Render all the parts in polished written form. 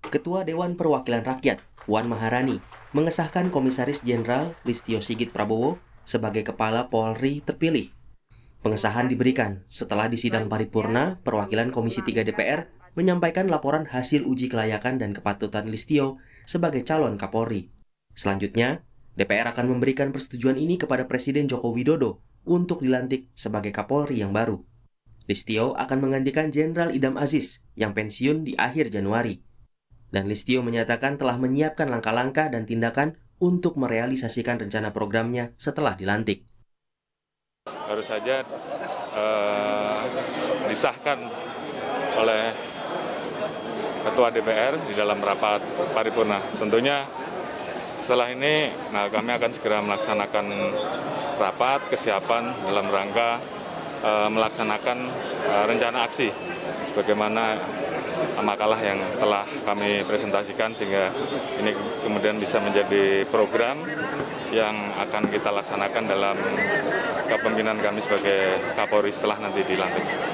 Ketua Dewan Perwakilan Rakyat, Puan Maharani, mengesahkan Komisaris Jenderal Listio Sigit Prabowo sebagai Kepala Polri terpilih. Pengesahan diberikan setelah di sidang paripurna perwakilan Komisi 3 DPR menyampaikan laporan hasil uji kelayakan dan kepatutan Listio sebagai calon Kapolri. Selanjutnya, DPR akan memberikan persetujuan ini kepada Presiden Joko Widodo untuk dilantik sebagai Kapolri yang baru. Listio akan menggantikan Jenderal Idam Aziz yang pensiun di akhir Januari. Dan Listio menyatakan telah menyiapkan langkah-langkah dan tindakan untuk merealisasikan rencana programnya setelah dilantik. Baru saja disahkan oleh Ketua DPR di dalam rapat paripurna. Tentunya setelah ini kami akan segera melaksanakan rapat kesiapan dalam rangka melaksanakan rencana aksi sebagaimana makalah yang telah kami presentasikan, sehingga ini kemudian bisa menjadi program yang akan kita laksanakan dalam kepemimpinan kami sebagai Kapolri setelah nanti dilantik.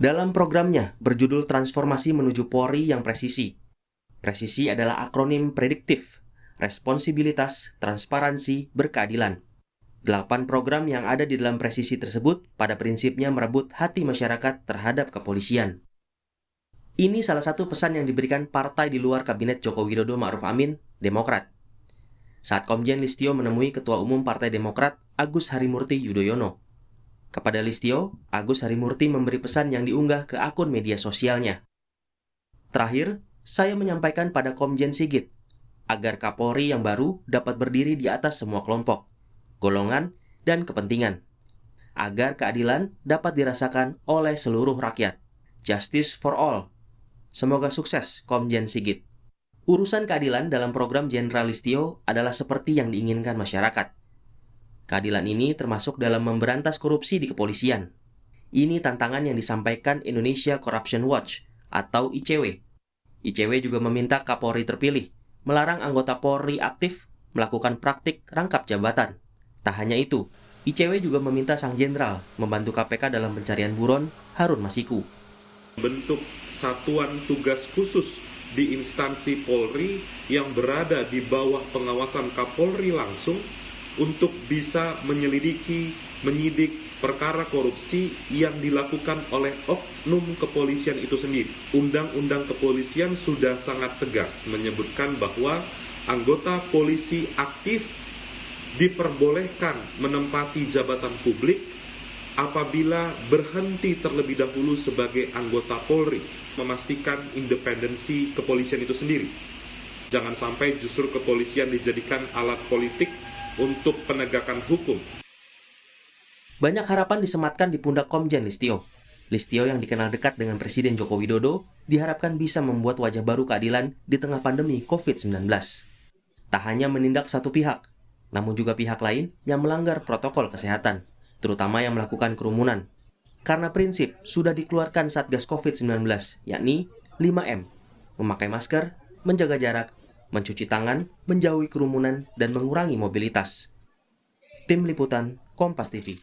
Dalam programnya berjudul Transformasi Menuju Polri yang Presisi. Presisi adalah akronim prediktif, responsibilitas, transparansi, berkeadilan. 8 program yang ada di dalam presisi tersebut pada prinsipnya merebut hati masyarakat terhadap kepolisian. Ini salah satu pesan yang diberikan partai di luar Kabinet Joko Widodo Ma'ruf Amin, Demokrat. Saat Komjen Listio menemui Ketua Umum Partai Demokrat, Agus Harimurti Yudhoyono. Kepada Listio, Agus Harimurti memberi pesan yang diunggah ke akun media sosialnya. Terakhir, saya menyampaikan pada Komjen Sigit, agar Kapolri yang baru dapat berdiri di atas semua kelompok, golongan, dan kepentingan. Agar keadilan dapat dirasakan oleh seluruh rakyat. Justice for all. Semoga sukses, Komjen Sigit. Urusan keadilan dalam program Jenderal Listio adalah seperti yang diinginkan masyarakat. Keadilan ini termasuk dalam memberantas korupsi di kepolisian. Ini tantangan yang disampaikan Indonesia Corruption Watch atau ICW. ICW juga meminta Kapolri terpilih melarang anggota Polri aktif melakukan praktik rangkap jabatan. Tak hanya itu, ICW juga meminta sang jenderal membantu KPK dalam pencarian buron Harun Masiku. Bentuk satuan tugas khusus di instansi Polri yang berada di bawah pengawasan Kapolri langsung untuk bisa menyelidiki, menyidik perkara korupsi yang dilakukan oleh oknum kepolisian itu sendiri. Undang-undang kepolisian sudah sangat tegas menyebutkan bahwa anggota polisi aktif diperbolehkan menempati jabatan publik apabila berhenti terlebih dahulu sebagai anggota Polri, memastikan independensi kepolisian itu sendiri. Jangan sampai justru kepolisian dijadikan alat politik untuk penegakan hukum. Banyak harapan disematkan di pundak Komjen Listio. Listio yang dikenal dekat dengan Presiden Joko Widodo diharapkan bisa membuat wajah baru keadilan di tengah pandemi COVID-19. Tak hanya menindak satu pihak, namun juga pihak lain yang melanggar protokol kesehatan, terutama yang melakukan kerumunan. Karena prinsip sudah dikeluarkan Satgas COVID-19, yakni 5M, memakai masker, menjaga jarak, mencuci tangan, menjauhi kerumunan, dan mengurangi mobilitas. Tim Liputan, Kompas TV.